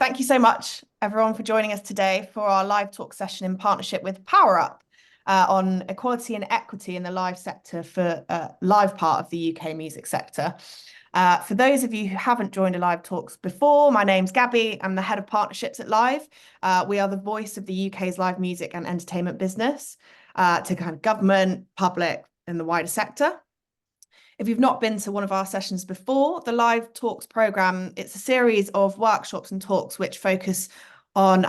Thank you so much, everyone, for joining us today for our live talk session in partnership with Power Up on equality and equity in the live sector for live part of the UK music sector. For those of you who haven't joined a live talks before, my name's Gabby. I'm the head of partnerships at Live. We are the voice of the UK's live music and entertainment business to kind of government, public, and the wider sector. If you've not been to one of our sessions before, the Live Talks programme, it's a series of workshops and talks which focus on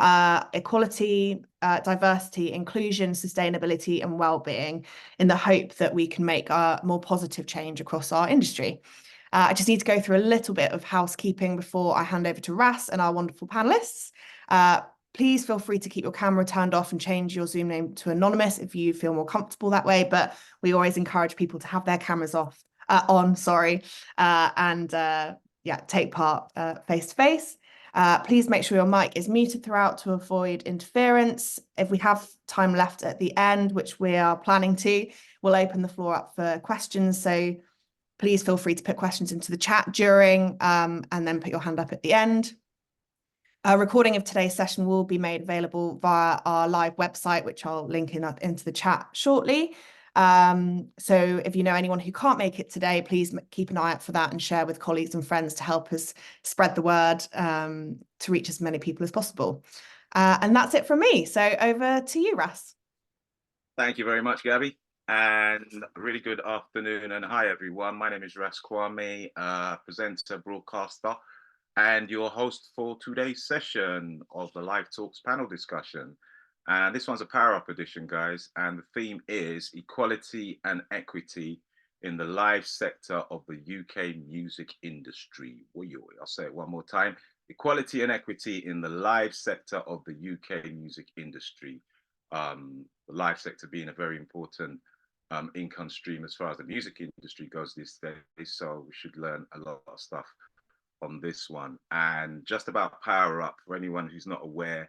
equality, diversity, inclusion, sustainability and well-being in the hope that we can make a more positive change across our industry. I just need to go through a little bit of housekeeping before I hand over to Ras and our wonderful panellists. Please feel free to keep your camera turned off and change your Zoom name to anonymous if you feel more comfortable that way, but we always encourage people to have their cameras on, take part face to face. Please make sure your mic is muted throughout to avoid interference. If we have time left at the end, which we are planning to, we'll open the floor up for questions. So please feel free to put questions into the chat during and then put your hand up at the end. A recording of today's session will be made available via our live website, which I'll link into the chat shortly. So if you know anyone who can't make it today, please keep an eye out for that and share with colleagues and friends to help us spread the word to reach as many people as possible. And that's it from me. So over to you, Ras. Thank you very much, Gabby. And really good afternoon and hi, everyone. My name is Ras Kwame, presenter, broadcaster, and your host for today's session of the Live Talks panel discussion. And this one's a Power Up edition, guys. And the theme is equality and equity in the live sector of the UK music industry. I'll say it one more time. Equality and equity in the live sector of the UK music industry. The live sector being a very important income stream as far as the music industry goes these days. So we should learn a lot of stuff on this one. And just about Power Up, for anyone who's not aware,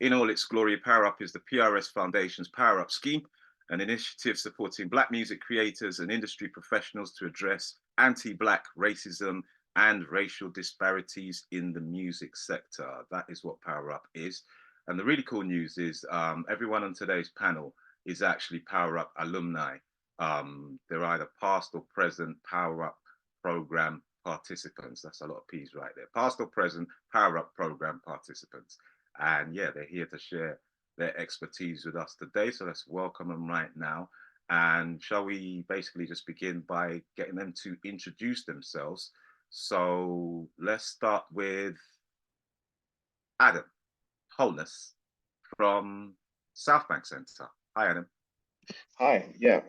in all its glory, Power Up is the PRS Foundation's Power Up scheme, an initiative supporting Black music creators and industry professionals to address anti-Black racism and racial disparities in the music sector. That is what Power Up is. And the really cool news is everyone on today's panel is actually Power Up alumni. They're either past or present Power Up program participants. That's a lot of P's right there. Past or present Power Up program participants. And yeah, they're here to share their expertise with us today. So let's welcome them right now. And shall we basically just begin by getting them to introduce themselves? So let's start with Adem, Holness from Southbank Centre. Hi, Adem. Hi, yeah.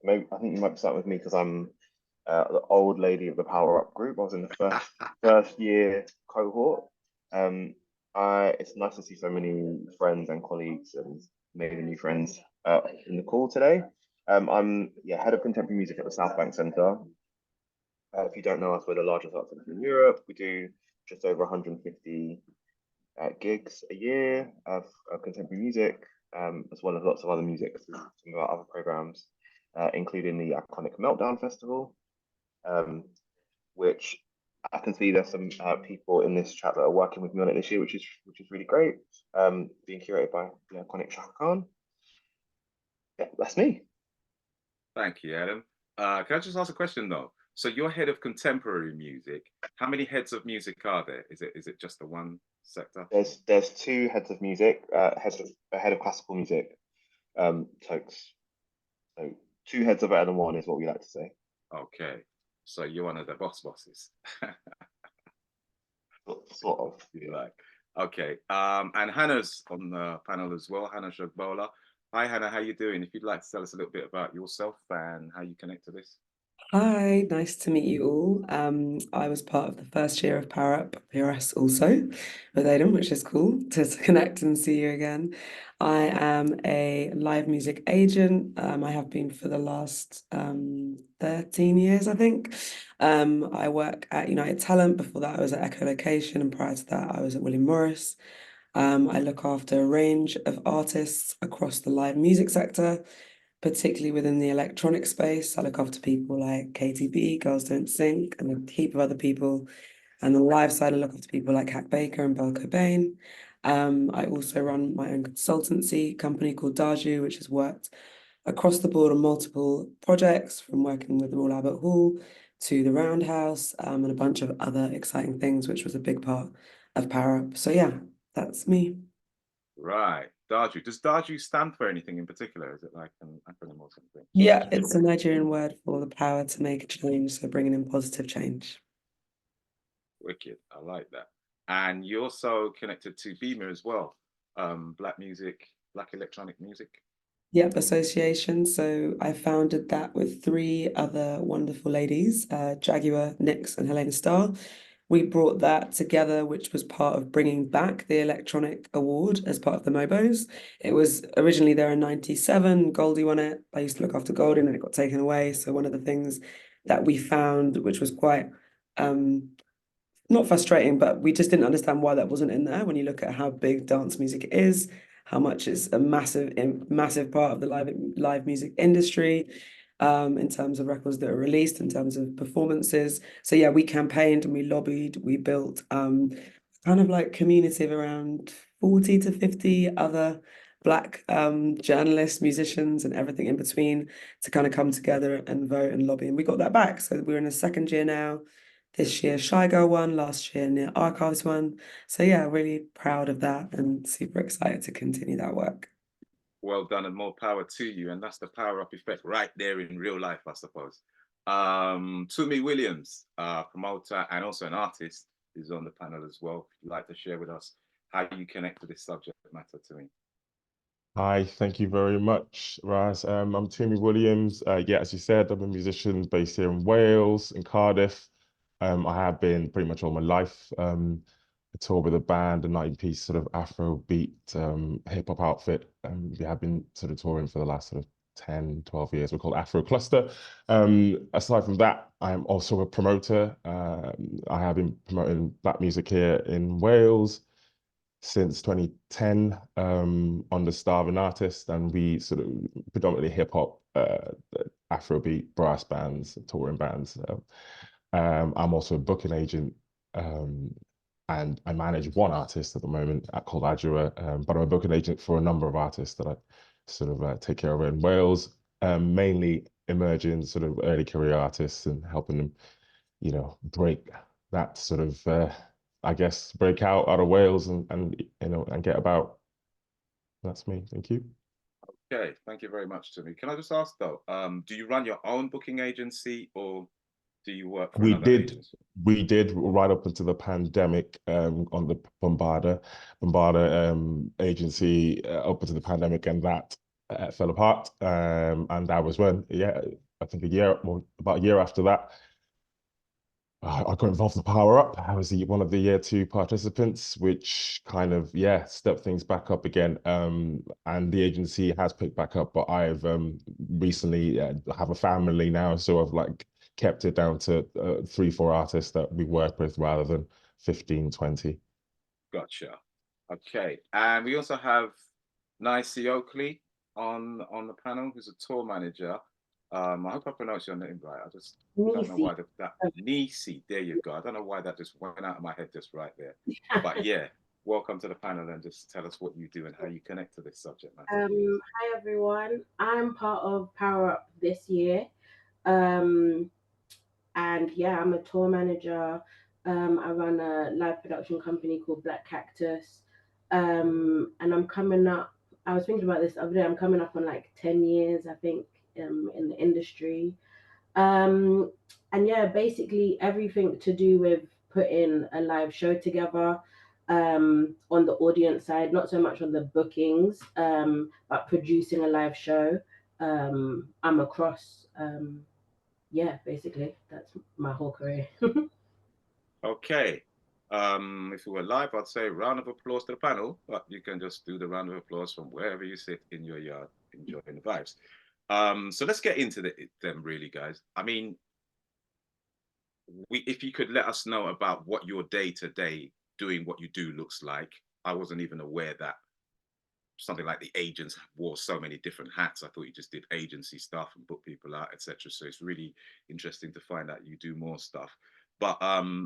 Maybe I think you might start with me because I'm the old lady of the Power Up group. I was in the first year cohort. It's nice to see so many friends and colleagues and maybe new friends in the call today. I'm head of contemporary music at the Southbank Centre. If you don't know us, we're the largest art centre in Europe. We do just over 150 gigs a year of contemporary music, as well as lots of other music through some of our other programmes, including the iconic Meltdown Festival, which I can see there's some people in this chat that are working with me on it this year, which is really great. Being curated by the iconic Shaka Khan. Yeah, that's me. Thank you, Adam. Can I just ask a question though? So you're head of contemporary music. How many heads of music are there? Is it just the one sector? There's two heads of music. A head of classical music. So two heads of it and one is what we like to say. Okay. So you're one of the bosses. Sort of. You like. Okay. And Hannah's on the panel as well. Hannah Shogbola. Hi, Hannah. How you doing? If you'd like to tell us a little bit about yourself and how you connect to this. Hi, nice to meet you all. I was part of the first year of Power Up PRS also with Adem, which is cool to connect and see you again. I am a live music agent. I have been for the last 13 years, I think. I work at United Talent. Before that, I was at Echolocation, and prior to that, I was at William Morris. I look after a range of artists across the live music sector, particularly within the electronic space. I look after people like KTB, Girls Don't Sink, and a heap of other people. And on the live side, I look after people like Hack Baker and Belle Cobain. I also run my own consultancy company called DAJU, which has worked across the board on multiple projects, from working with Royal Albert Hall to the Roundhouse, and a bunch of other exciting things, which was a big part of Power Up. So yeah, that's me. Right. DAJU. Does DAJU stand for anything in particular? Is it like an acronym or something? Yeah, it's a Nigerian word for the power to make a change, so bringing in positive change. Wicked. I like that. And you're also connected to BEMA as well. Black music, Black electronic music. Yep, association. So I founded that with three other wonderful ladies, Jaguar, Nix, and Helena Starr. We brought that together, which was part of bringing back the Electronic Award as part of the Mobos. It was originally there in 97, Goldie won it. I used to look after Goldie and then it got taken away. So one of the things that we found, which was quite not frustrating, but we just didn't understand why that wasn't in there when you look at how big dance music is, how much it's a massive part of the live music industry, in terms of records that are released, in terms of performances. So yeah, we campaigned and we lobbied, we built kind of like community of around 40 to 50 other Black journalists, musicians, and everything in between to kind of come together and vote and lobby. And we got that back. So we're in a second year now. This year, Shy Girl won. Last year, Near Archives won. So yeah, really proud of that and super excited to continue that work. Well done, and more power to you. And that's the power up effect right there in real life, I suppose. Tumi Williams, promoter and also an artist, is on the panel as well. If you'd like to share with us how you connect to this subject matter, Tumi. Hi, thank you very much, Raz. I'm Tumi Williams. Yeah, as you said, I'm a musician based here in Wales, in Cardiff. I have been pretty much all my life. I tour with a band, a 19-piece sort of Afrobeat hip hop outfit. We have been sort of touring for the last sort of 10, 12 years. We're called Afro Cluster. Aside from that, I'm also a promoter. I have been promoting Black music here in Wales since 2010 on the Starving Artist, and we sort of predominantly hip hop, Afrobeat, brass bands, touring bands. I'm also a booking agent, and I manage one artist at the moment called Adem, but I'm a booking agent for a number of artists that I sort of take care of in Wales, mainly emerging sort of early career artists and helping them, you know, break that sort of I guess break out of Wales and you know and get about. That's me. Thank you. Okay, thank you very much, Tumi. Can I just ask though, do you run your own booking agency or do you work for another agency? We did right up until the pandemic on the Bombarda agency up until the pandemic, and that fell apart. And that was when, yeah, I think about a year after that, I got involved in Power Up. I was one of the year 2 participants, which kind of, yeah, stepped things back up again. And the agency has picked back up, but I've recently have a family now, so I've like kept it down to 3, 4 artists that we work with rather than 15, 20. Gotcha. Okay, and we also have Neicee Oakley on the panel, who's a tour manager. I hope I pronounced your name right. I just don't know why that Neicee. There you go. I don't know why that just went out of my head just right there. But yeah, welcome to the panel and just tell us what you do and how you connect to this subject matter. Hi everyone. I'm part of Power Up this year. And yeah, I'm a tour manager. I run a live production company called Black Cactus. And I'm coming up, I was thinking about this the other day, I'm coming up on like 10 years, I think, in the industry. And yeah, basically everything to do with putting a live show together, on the audience side, not so much on the bookings, but producing a live show. I'm across, yeah, basically that's my whole career. Okay. If we were live, I'd say round of applause to the panel, but you can just do the round of applause from wherever you sit in your yard, enjoying the vibes. So let's get into them really, guys. I mean, if you could let us know about what your day-to-day doing what you do looks like. I wasn't even aware that something like the agents wore so many different hats. I thought you just did agency stuff and book people out, etc. So it's really interesting to find out you do more stuff. But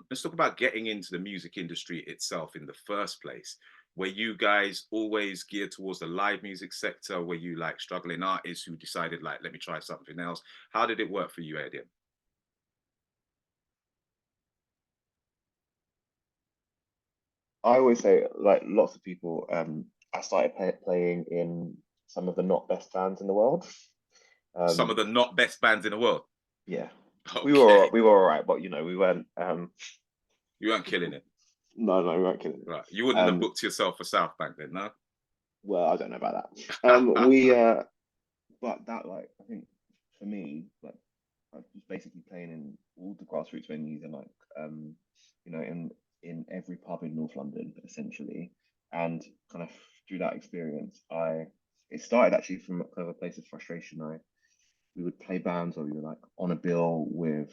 let's talk about getting into the music industry itself in the first place. Were you guys always geared towards the live music sector? Were you like struggling artists who decided like, let me try something else? How did it work for you, Adem? I always say, like lots of people, I started playing in some of the not best bands in the world. Some of the not best bands in the world. Yeah, Okay. we were all right, but you know, we weren't. You weren't killing it. No, we weren't killing it. Right. You wouldn't have booked yourself for Southbank then, no? Well, I don't know about that. But that, like, I think for me, like, I was basically playing in all the grassroots venues and like, you know, in every pub in North London essentially, and kind of through that experience, it started actually from kind of a place of frustration. We would play bands, or we were like on a bill with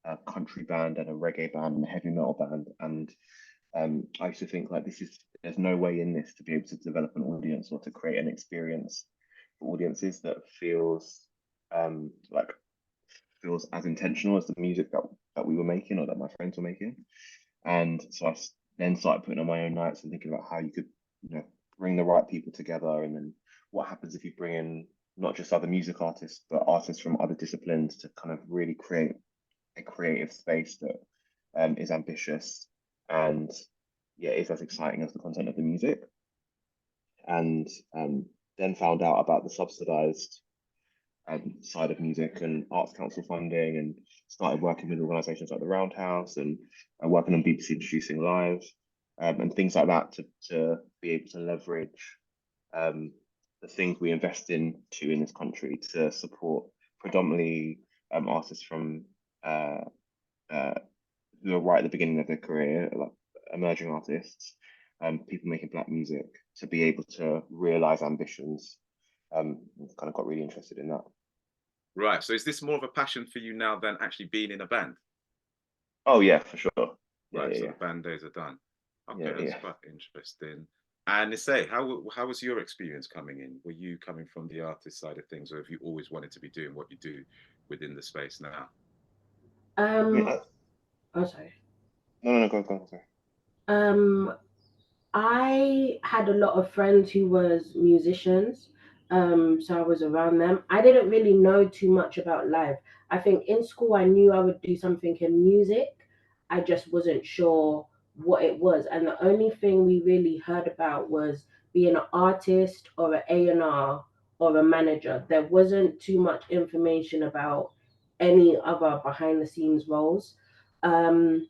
a country band and a reggae band and a heavy metal band, and I used to think like there's no way in this to be able to develop an audience or to create an experience for audiences that like feels as intentional as the music that we were making or that my friends were making. And so I then started putting on my own nights and thinking about how you could, you know, bring the right people together, and then what happens if you bring in not just other music artists, but artists from other disciplines to kind of really create a creative space that is ambitious and yeah, is as exciting as the content of the music. And then found out about the subsidized side of music and Arts Council funding, and started working with organisations like the Roundhouse and working on BBC Introducing Live and things like that to be able to leverage the things we invest in this country to support predominantly artists from who are right at the beginning of their career, like emerging artists, people making Black music, to be able to realise ambitions. Kind of got really interested in that. Right. So is this more of a passion for you now than actually being in a band? Oh yeah, for sure. Right. Yeah, So yeah. the band days are done. Okay, Yeah, that's yeah. quite interesting. And Neicee, how was your experience coming in? Were you coming from the artist side of things, or have you always wanted to be doing what you do within the space now? Oh, sorry. No, go, sorry. I had a lot of friends who was musicians, so I was around them. I didn't really know too much about live. I think in school I knew I would do something in music. I just wasn't sure what it was, and the only thing we really heard about was being an artist or an A&R or a manager. There wasn't too much information about any other behind the scenes roles. And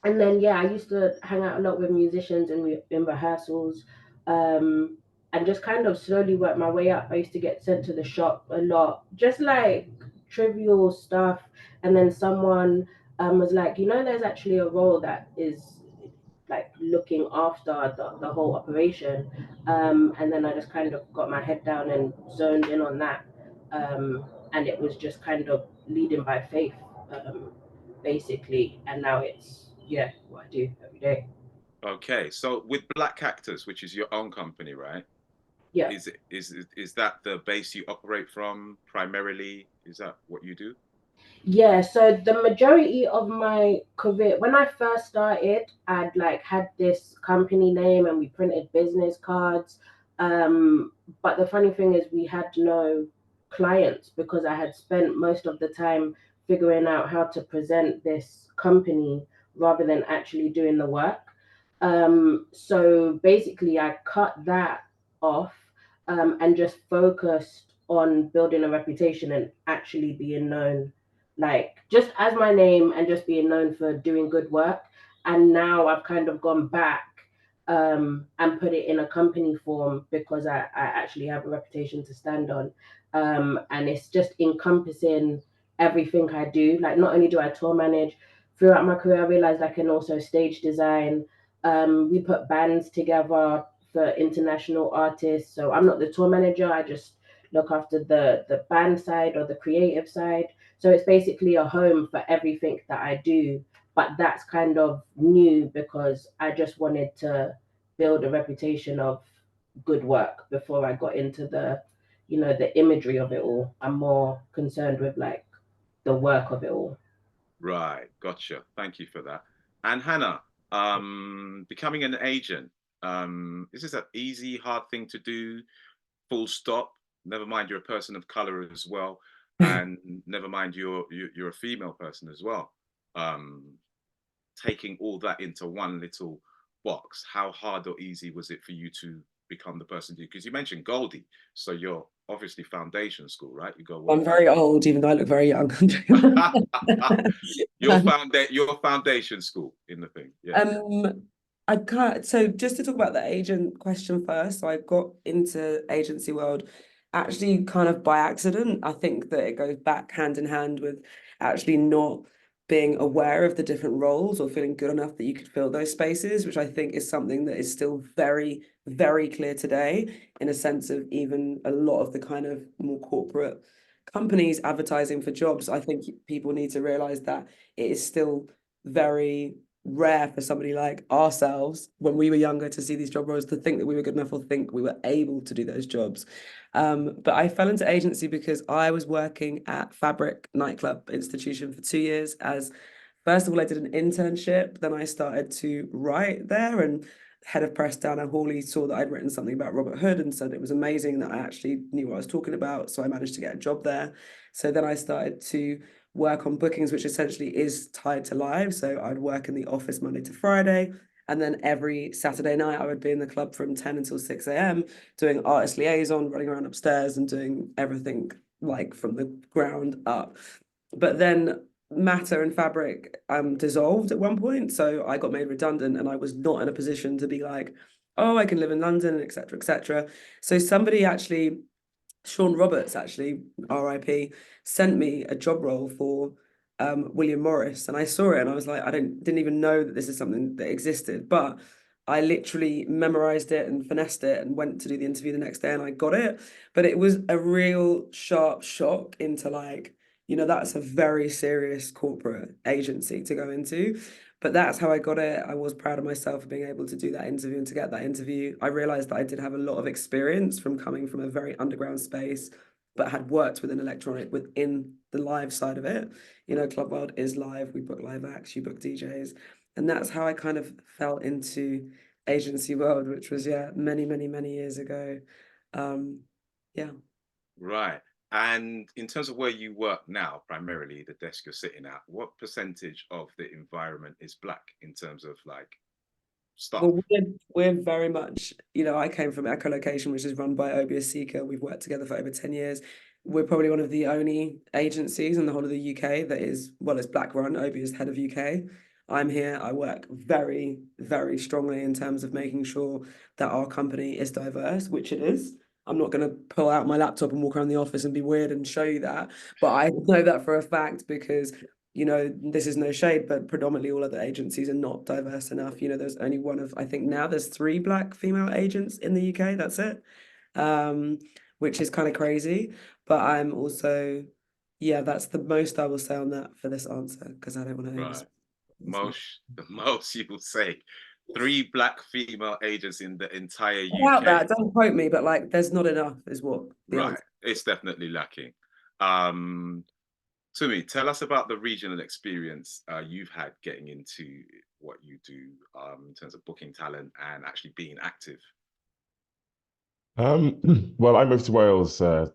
then yeah, I used to hang out a lot with musicians in rehearsals, and just kind of slowly work my way up. I used to get sent to the shop a lot, just like trivial stuff. And then someone was like, you know, there's actually a role that is like looking after the whole operation. And then I just kind of got my head down and zoned in on that. And it was just kind of leading by faith, basically. And now it's, yeah, what I do every day. Okay, so with Black Cactus, which is your own company, right? Yeah. Is that the base you operate from primarily? Is that what you do? Yeah, so the majority of my career, when I first started, I'd like had this company name and we printed business cards. But the funny thing is we had no clients because I had spent most of the time figuring out how to present this company rather than actually doing the work. So basically I cut that off, and just focused on building a reputation and actually being known, like just as my name and just being known for doing good work. And now I've kind of gone back, and put it in a company form because I actually have a reputation to stand on. And it's just encompassing everything I do. Like not only do I tour manage, throughout my career I realized I can also stage design. We put bands together for international artists. So I'm not the tour manager, I just look after the band side or the creative side. So it's basically a home for everything that I do. But that's kind of new because I just wanted to build a reputation of good work before I got into the imagery of it all. I'm more concerned with like the work of it all. Right, gotcha. Thank you for that. And Hannah, becoming an agent, is this an easy, hard thing to do? Full stop. Never mind, you're a person of color as well, and never mind you're a female person as well. Um, Taking all that into one little box, how hard or easy was it for you to become the person you? Because you mentioned Goldie, so you're obviously foundation school, right? You go I'm well. very old, even though I look very young. Your foundation school in the thing, yeah. I can't. So just to talk about the agent question first, so I got into agency world actually kind of by accident. I think that it goes back hand in hand with actually not being aware of the different roles or feeling good enough that you could fill those spaces, which I think is something that is still very, very clear today, in a sense of even a lot of the kind of more corporate companies advertising for jobs. I think people need to realize that it is still very rare for somebody like ourselves when we were younger to see these job roles, to think that we were good enough or think we were able to do those jobs. But I fell into agency because I was working at Fabric nightclub institution for 2 years as, first of all, I did an internship, then I started to write there, and head of press down at Hawley saw that I'd written something about Robert Hood and said it was amazing that I actually knew what I was talking about. So I managed to get a job there. So then I started to work on bookings, which essentially is tied to live. So I'd work in the office Monday to Friday. And then every Saturday night, I would be in the club from 10 until 6 a.m. doing artist liaison, running around upstairs and doing everything like from the ground up. But then Matter and Fabric dissolved at one point. So I got made redundant and I was not in a position to be like, oh, I can live in London, et cetera, et cetera. So somebody actually, Sean Roberts, actually, RIP, sent me a job role for William Morris, and I saw it and I was like, I didn't even know that this is something that existed, but I literally memorized it and finessed it and went to do the interview the next day and I got it. But it was a real sharp shock into like, that's a very serious corporate agency to go into. But that's how I got it. I was proud of myself for being able to do that interview and to get that interview. I realized that I did have a lot of experience from coming from a very underground space, but had worked within within the live side of it. Club World is live. We book live acts, you book DJs. And that's how I kind of fell into agency world, which was, many, many, many years ago. Yeah. Right. And in terms of where you work now, primarily the desk you're sitting at, what percentage of the environment is Black in terms of like staff? Well, we're very much, I came from Echolocation, which is run by Obius Seeker. We've worked together for over 10 years. We're probably one of the only agencies in the whole of the UK that is, well, it's Black run. Obi is head of UK. I'm here. I work very, very strongly in terms of making sure that our company is diverse, which it is. I'm not going to pull out my laptop and walk around the office and be weird and show you that. But I know that for a fact because this is no shade, but predominantly all other agencies are not diverse enough. There's only I think now there's 3 Black female agents in the UK. That's it, which is kind of crazy. But I'm also, that's the most I will say on that for this answer because I don't want to. Right. The most you will say. 3 Black female agents in the entire UK. About that, don't quote me, but like, there's not enough, is what the right. answer. It's definitely lacking. Tumi, tell us about the regional experience you've had getting into what you do in terms of booking talent and actually being active. Well, I moved to Wales in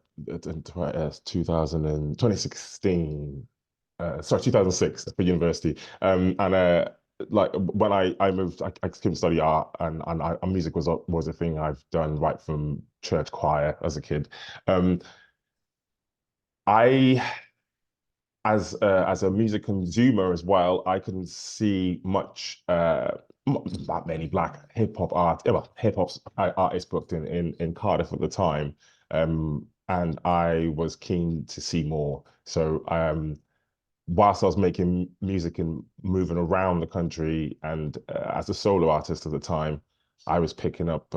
2016. Sorry, 2006 for university. And like when I moved, I came to study art, and music was a thing I've done right from church choir as a kid. I as a music consumer as well, I can see not many Black hip hop artists booked in Cardiff at the time, and I was keen to see more. So whilst I was making music and moving around the country, and as a solo artist at the time, I was picking up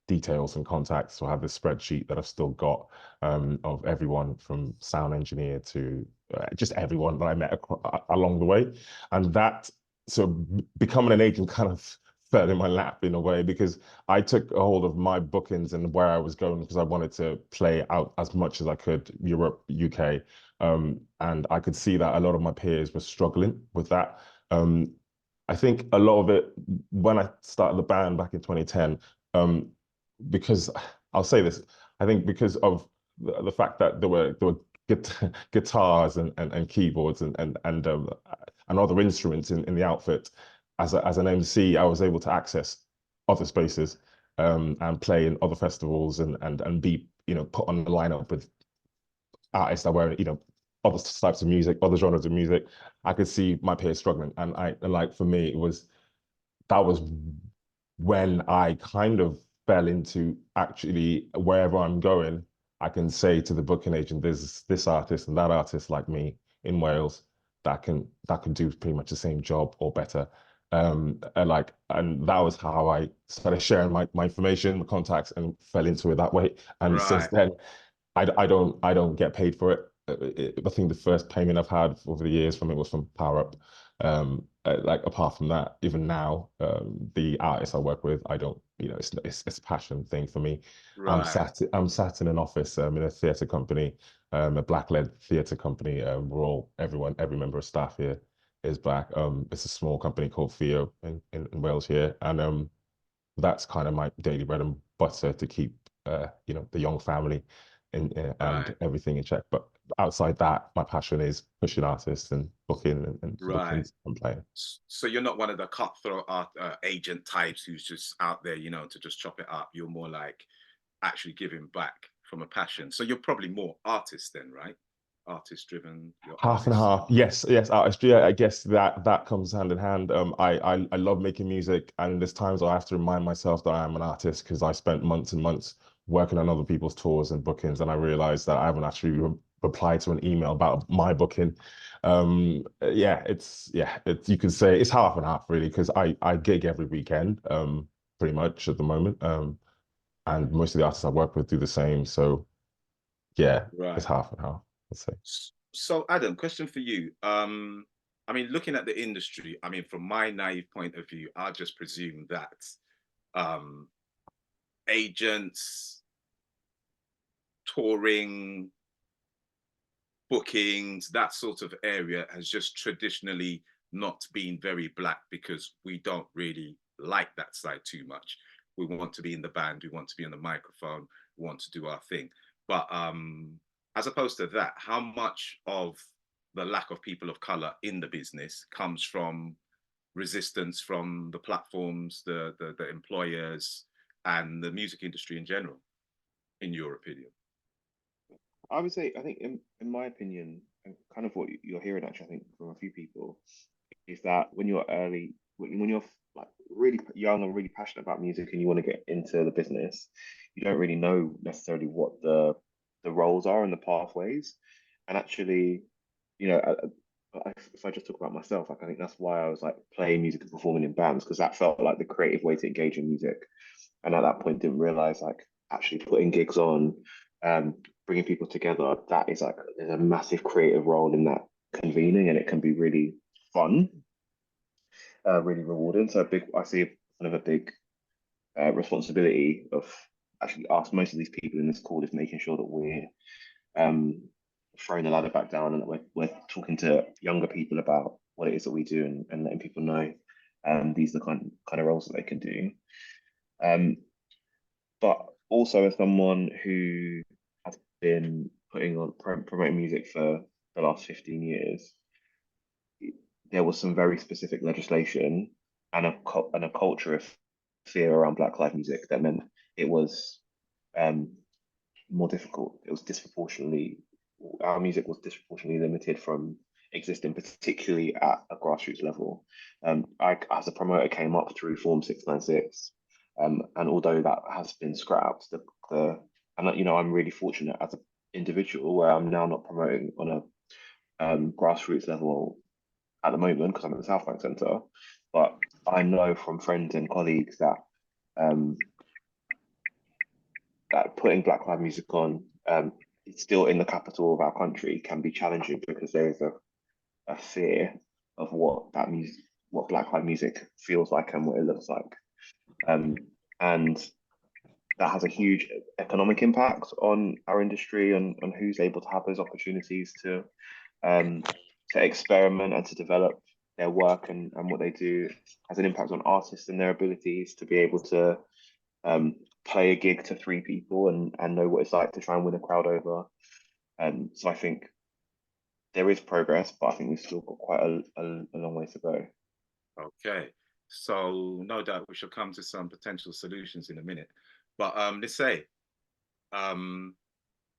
details and contacts. So I have this spreadsheet that I've still got of everyone from sound engineer to just everyone that I met along the way. And that, so becoming an agent kind of fell in my lap in a way, because I took a hold of my bookings and where I was going, because I wanted to play out as much as I could, Europe, UK. And I could see that a lot of my peers were struggling with that. I think a lot of it, when I started the band back in 2010, because I'll say this, I think because of the fact that there were guitars and keyboards and other instruments in the outfit, as an MC, I was able to access other spaces and play in other festivals and be, you know, put on the lineup with artists that were, you know, other types of music, other genres of music. I could see my peers struggling, and like for me, that was when I kind of fell into, actually, wherever I'm going, I can say to the booking agent, there's this artist and that artist like me in Wales that can do pretty much the same job or better. And that was how I started sharing my information, my contacts, and fell into it that way. And since then, I don't get paid for it. I think the first payment I've had over the years from it was from Power Up. Like apart from that, even now, the artists I work with, I don't, you know, it's a passion thing for me. I'm sat in an office in a theatre company, a Black-led theatre company. Every member of staff here is Black. It's a small company called Theo in Wales here, and that's kind of my daily bread and butter to keep you know, the young family and everything in check. But outside that, my passion is pushing artists and booking and bookings and playing. So you're not one of the cutthroat agent types who's just out there, you know, to just chop it up. You're more like actually giving back from a passion. So you're probably more artist then, right? Artist driven. Half and half. Yes, artistry. Yeah, I guess that comes hand in hand. I love making music, and there's times I have to remind myself that I am an artist, because I spent months and months working on other people's tours and bookings, and I realized that I haven't actually replied to an email about my booking. It's you could say it's half and half really, because I gig every weekend, pretty much at the moment. And most of the artists I work with do the same. So yeah, it's half and half, I'd say. So Adam, question for you. I mean, looking at the industry, I mean, from my naive point of view, I just presume that agents, touring, bookings, that sort of area has just traditionally not been very Black, because we don't really like that side too much. We want to be in the band, we want to be on the microphone, we want to do our thing. But as opposed to that, how much of the lack of people of color in the business comes from resistance from the platforms, the employers, and the music industry in general, in your opinion? I would say, I think in my opinion, and kind of what you're hearing actually, I think from a few people, is that when you're like really young and really passionate about music and you want to get into the business, you don't really know necessarily what the roles are and the pathways. And actually, you know, if I just talk about myself, like I think that's why I was like playing music and performing in bands, because that felt like the creative way to engage in music. And at that point, didn't realize like actually putting gigs on, bringing people together, that is like there's a massive creative role in that convening, and it can be really fun, really rewarding. So I see kind of a big responsibility of actually us, most of these people in this call, is making sure that we're throwing the ladder back down, and that we're talking to younger people about what it is that we do, and letting people know these are the kind of roles that they can do. But also, as someone who has been promoting music for the last 15 years, there was some very specific legislation and a culture of fear around Black Lives music that meant it was more difficult. It was our music was disproportionately limited from existing, particularly at a grassroots level. I, as a promoter, came up through Form 696, and although that has been scrapped, and you know, I'm really fortunate as an individual where I'm now not promoting on a grassroots level at the moment, because I'm at the Southbank Centre. But I know from friends and colleagues that that putting Black Lives music on, still in the capital of our country, can be challenging, because there is a fear of what Black Lives music feels like and what it looks like. And that has a huge economic impact on our industry and on who's able to have those opportunities to experiment and to develop their work and what they do has an impact on artists and their abilities to be able to play a gig to 3 people and know what it's like to try and win a crowd over. So I think there is progress, but I think we've still got quite a long way to go. Okay, so no doubt we shall come to some potential solutions in a minute. But let's say no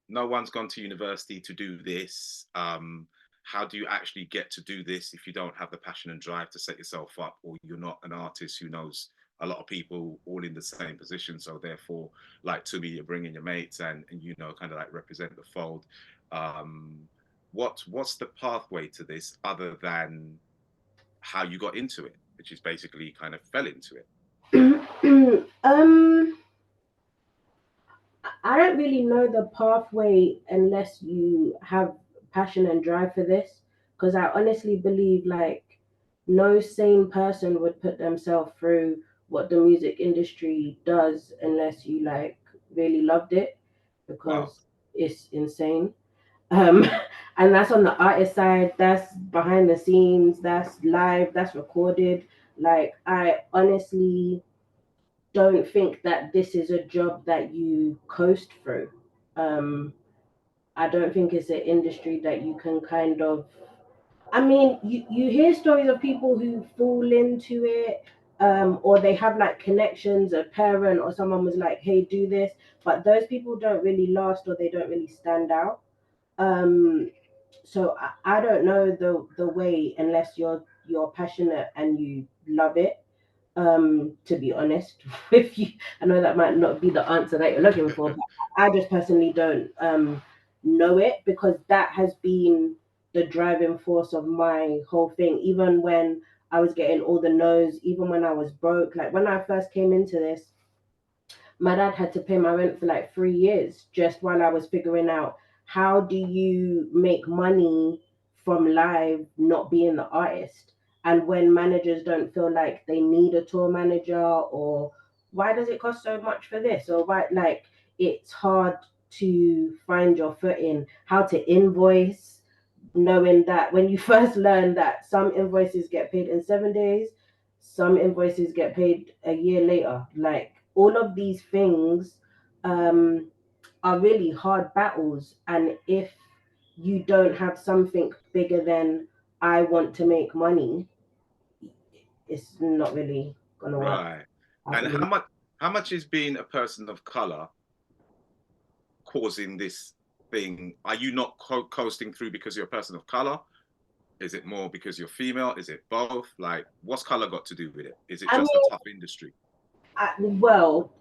one's gone to university to do this. How do you actually get to do this if you don't have the passion and drive to set yourself up, or you're not an artist who knows a lot of people all in the same position? So therefore, like Tumi, you're bringing your mates and you know, kind of like represent the fold. What's the pathway to this other than how you got into it, which is basically kind of fell into it? I don't really know the pathway unless you have passion and drive for this, because I honestly believe like no sane person would put themselves through what the music industry does unless you like really loved it, because Wow. it's insane. Um, and that's on the artist side, that's behind the scenes, that's live, that's recorded. Like, I honestly don't think that this is a job that you coast through. Um, I don't think it's an industry that you can kind of. I mean, you hear stories of people who fall into it, or they have like connections, a parent or someone was like, hey, do this. But those people don't really last or they don't really stand out. So I don't know the way unless you're passionate and you love it. To be honest with you, I know that might not be the answer that you're looking for, but I just personally don't know it, because that has been the driving force of my whole thing. Even when I was getting all the no's, even when I was broke, like when I first came into this, my dad had to pay my rent for like 3 years just while I was figuring out how do you make money from live not being the artist. And when managers don't feel like they need a tour manager, or why does it cost so much for this, or why, like, it's hard to find your footing, how to invoice, knowing that when you first learn that some invoices get paid in 7 days, some invoices get paid a year later. Like, all of these things are really hard battles. And if you don't have something bigger than I want to make money, it's not really gonna work. Right. I And believe. how much is being a person of color causing this thing? Are you not coasting through because you're a person of color? Is it more because you're female? Is it both? Like, what's color got to do with it? Is it I just a mean, tough industry? well,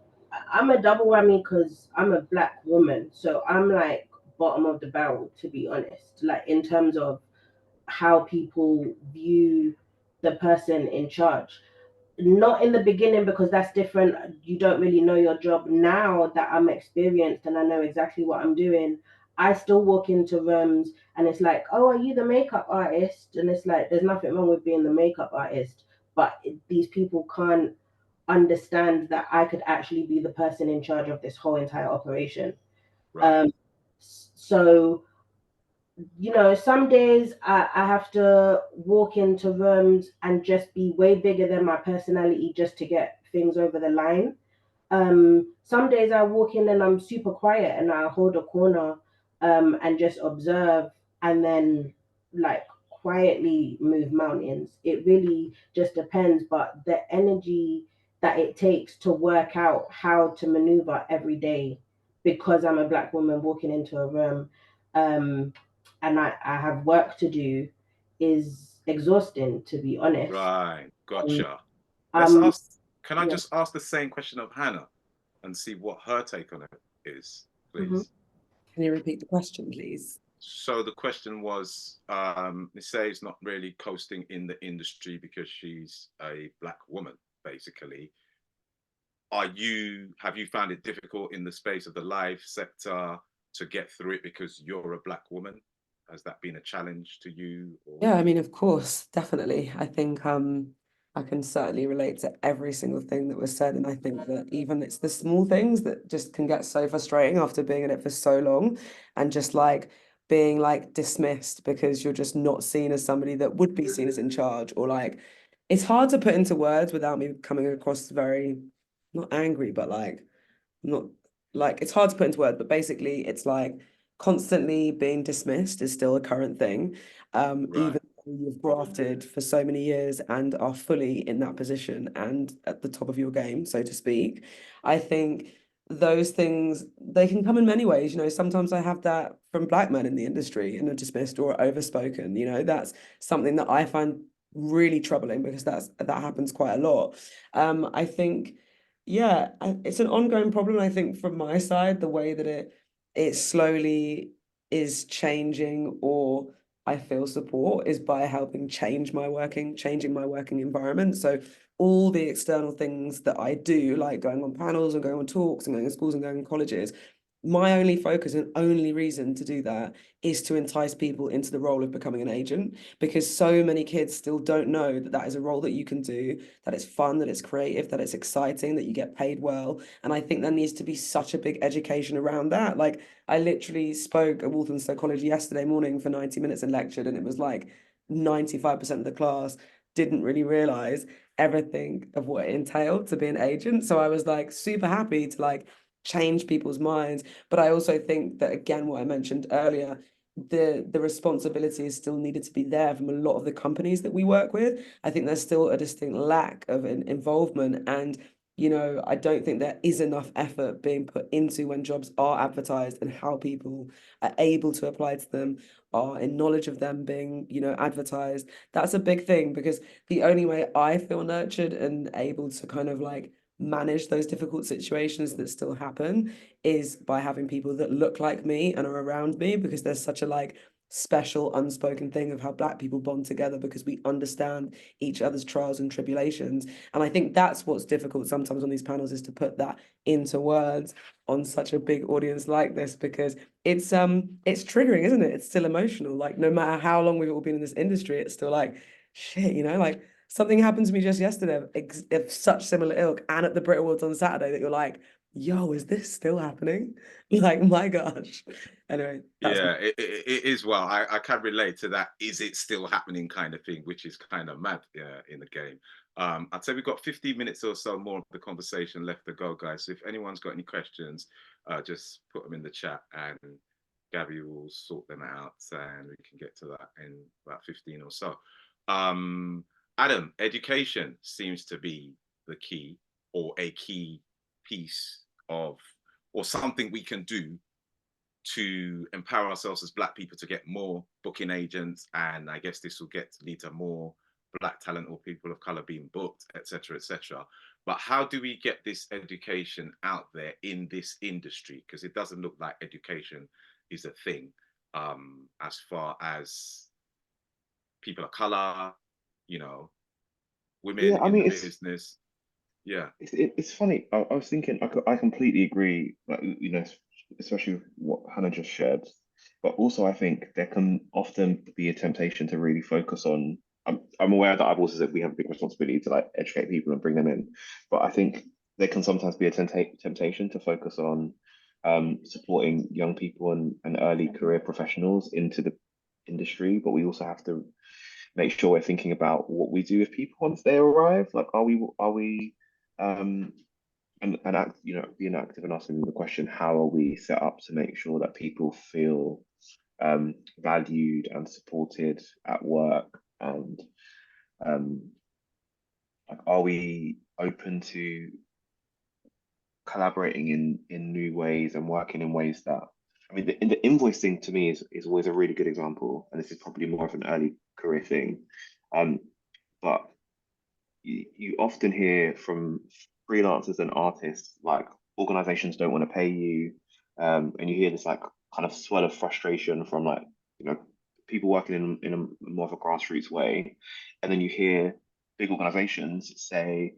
I'm a double whammy because I'm a black woman, so I'm like bottom of the barrel, to be honest. Like, in terms of how people view the person in charge. Not in the beginning, because that's different. You don't really know your job. Now that I'm experienced and I know exactly what I'm doing, I still walk into rooms and it's like, oh, are you the makeup artist? And it's like, there's nothing wrong with being the makeup artist, but these people can't understand that I could actually be the person in charge of this whole entire operation. Right. So, some days I have to walk into rooms and just be way bigger than my personality just to get things over the line. Some days I walk in and I'm super quiet and I hold a corner and just observe, and then like quietly move mountains. It really just depends, but the energy that it takes to work out how to maneuver every day, because I'm a black woman walking into a room, um, and I have work to do, is exhausting, to be honest. Right. Um, Gotcha. Let's um, ask, can I yeah. just ask the same question of Hannah and see what her take on it is, Mhm. please? Can you repeat the question, please? So the question was, Neicee is not really coasting in the industry because she's a black woman, basically. Have you found it difficult in the space of the live sector to get through it because you're a black woman? Has that been a challenge to you? Or... Yeah, I mean, of course, definitely. I think I can certainly relate to every single thing that was said. And I think that even it's the small things that just can get so frustrating after being in it for so long and just like being like dismissed because you're just not seen as somebody that would be seen as in charge, or like it's hard to put into words without me coming across very not angry, but like not like it's hard to put into words, but basically it's like constantly being dismissed is still a current thing. Right. Even though you've grafted for so many years and are fully in that position and at the top of your game, so to speak. I think those things they can come in many ways. You know, sometimes I have that from black men in the industry and are dismissed or overspoken. You know, that's something that I find really troubling because that happens quite a lot. I think yeah, it's an ongoing problem. I think from my side, the way that it slowly is changing, or I feel support, is by helping changing my working environment. So all the external things that I do, like going on panels and going on talks and going to schools and going to colleges, my only focus and only reason to do that is to entice people into the role of becoming an agent, because so many kids still don't know that that is a role that you can do, that it's fun, that it's creative, that it's exciting, that you get paid well. And I think there needs to be such a big education around that. Like I literally spoke at Walthamstow College yesterday morning for 90 minutes and lectured, and it was like 95% of the class didn't really realize everything of what it entailed to be an agent. So I was like super happy to like change people's minds. But I also think that, again, what I mentioned earlier, the responsibility is still needed to be there from a lot of the companies that we work with. I think there's still a distinct lack of involvement, and you know, I don't think there is enough effort being put into when jobs are advertised and how people are able to apply to them, are in knowledge of them being, you know, advertised. That's a big thing, because the only way I feel nurtured and able to kind of like manage those difficult situations that still happen is by having people that look like me and are around me, because there's such a like special unspoken thing of how black people bond together because we understand each other's trials and tribulations. And I think that's what's difficult sometimes on these panels, is to put that into words on such a big audience like this, because it's triggering, isn't it? It's still emotional. Like no matter how long we've all been in this industry, it's still like shit, you know, like something happened to me just yesterday of such similar ilk, and at the Brit Awards on Saturday, that you're like, yo, is this still happening? Like, my gosh. Anyway, that's Yeah, it is. Well, I can relate to that. Is it still happening kind of thing, which is kind of mad in the game. I'd say we've got 15 minutes or so more of the conversation left to go, guys. So if anyone's got any questions, just put them in the chat and Gabby will sort them out and we can get to that in about 15 or so. Adem, education seems to be the key, or a key piece of, or something we can do to empower ourselves as black people to get more booking agents, and I guess this will lead to more black talent or people of color being booked, etc., etc. But how do we get this education out there in this industry? Because it doesn't look like education is a thing as far as people of color, you know, women Yeah, I in the mean, business. Yeah. it's funny. I was thinking, I completely agree, like, you know, especially with what Hannah just shared. But also, I think there can often be a temptation to really focus on. I'm aware that I've also said we have a big responsibility to like educate people and bring them in. But I think there can sometimes be a temptation to focus on supporting young people and early career professionals into the industry. But we also have to make sure we're thinking about what we do with people once they arrive. Like, are we um, and act, you know, being active and asking the question, how are we set up to make sure that people feel valued and supported at work, and like, are we open to collaborating in new ways and working in ways that, I mean, the invoicing to me is always a really good example, and this is probably more of an early career thing, but you often hear from freelancers and artists like organizations don't want to pay you, and you hear this like kind of swell of frustration from, like, you know, people working in a more of a grassroots way, and then you hear big organizations say,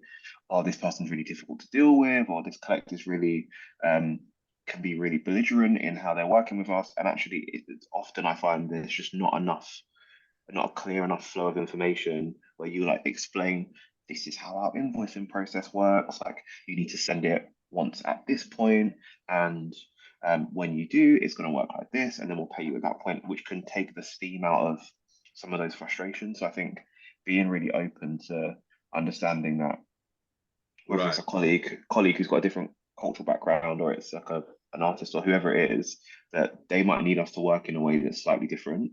oh, this person's really difficult to deal with, or this collective is really can be really belligerent in how they're working with us, and actually it's often I find there's just not a clear enough flow of information where you like explain this is how our invoicing process works. Like, you need to send it once at this point, and when you do, it's going to work like this, and then we'll pay you at that point, which can take the steam out of some of those frustrations. So I think being really open to understanding that, whether it's a colleague who's got a different cultural background, or it's like an artist or whoever it is, that they might need us to work in a way that's slightly different.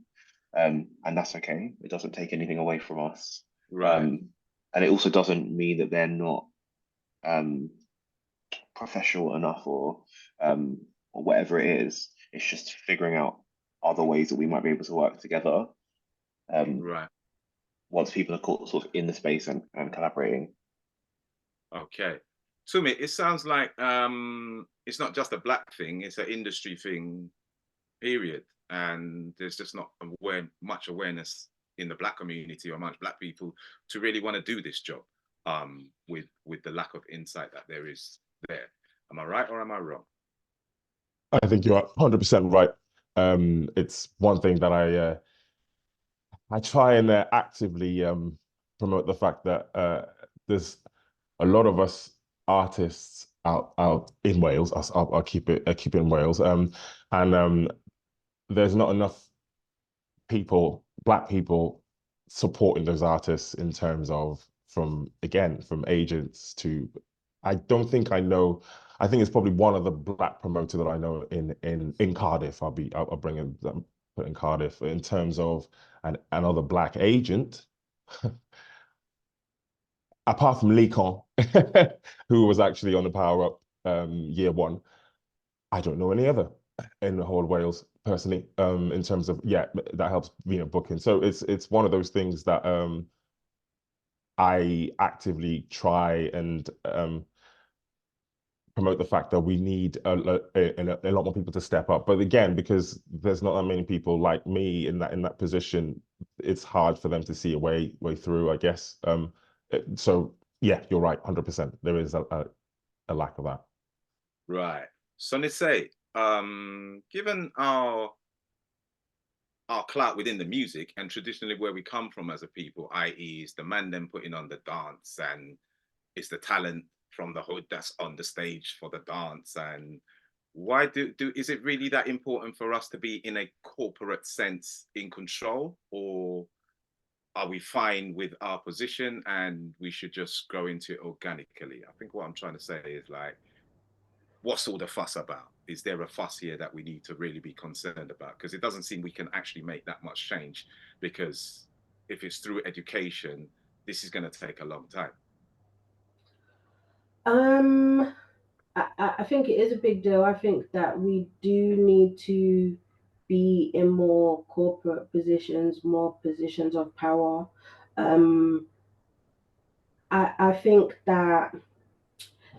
And that's okay. It doesn't take anything away from us. And it also doesn't mean that they're not professional enough, or whatever it is. It's just figuring out other ways that we might be able to work together. Once people are sort of in the space and collaborating. Okay. Tumi, it sounds like it's not just a Black thing, it's an industry thing, period. And there's just not much awareness in the Black community or amongst Black people to really want to do this job, with the lack of insight that there is there. Am I right or am I wrong? I think you're 100% right. It's one thing that I try and actively promote the fact that there's a lot of us artists out in Wales. I'll keep it in Wales. And there's not enough people, Black people, supporting those artists in terms of from agents to. I don't think I know. I think it's probably one of the Black promoter that I know in Cardiff. I'll bring in Cardiff in terms of another Black agent. Apart from Leecon, who was actually on the Power Up year one, I don't know any other in the whole of Wales personally. In terms of that helps booking. So it's one of those things that I actively try and promote the fact that we need a lot more people to step up. But again, because there's not that many people like me in that position, it's hard for them to see a way through, I guess. So yeah, you're right, 100%. There is a lack of that. Right. So Neicee, given our clout within the music and traditionally where we come from as a people, i.e. is the man them putting on the dance, and it's the talent from the hood that's on the stage for the dance, and why is it really that important for us to be in a corporate sense in control, or are we fine with our position and we should just grow into it organically? I think what I'm trying to say is, like, what's all the fuss about? Is there a fuss here that we need to really be concerned about? Because it doesn't seem we can actually make that much change, because if it's through education, this is going to take a long time. I think it is a big deal. I think that we do need to be in more corporate positions, more positions of power. I think that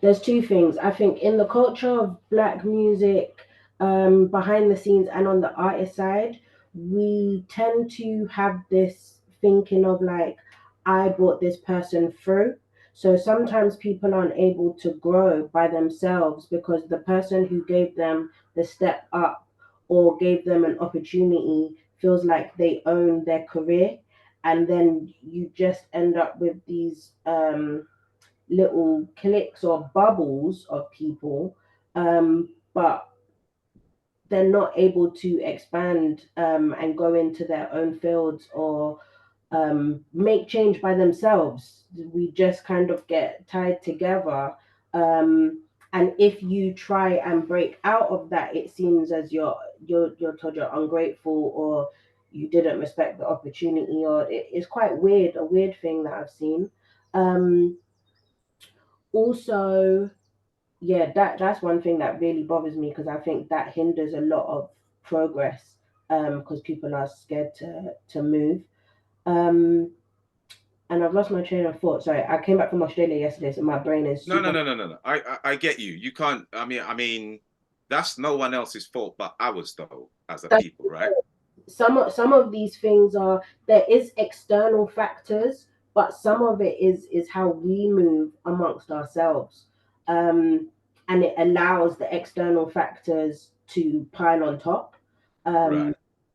there's two things. I think in the culture of Black music, behind the scenes and on the artist side, we tend to have this thinking of like, I brought this person through. So sometimes people aren't able to grow by themselves because the person who gave them the step up or gave them an opportunity feels like they own their career. And then you just end up with these little cliques or bubbles of people, but they're not able to expand and go into their own fields or make change by themselves. We just kind of get tied together. And if you try and break out of that, it seems as you're told you're ungrateful, or you didn't respect the opportunity, or it's quite weird, a weird thing that I've seen. Also, yeah, that's one thing that really bothers me, because I think that hinders a lot of progress, because people are scared to move. And I've lost my train of thought. Sorry, I came back from Australia yesterday, so my brain is No. I get you. You can't. I mean, that's no one else's fault but ours, though, as a people, right? Some of these things there is external factors, but some of it is how we move amongst ourselves, and it allows the external factors to pile on top. Right.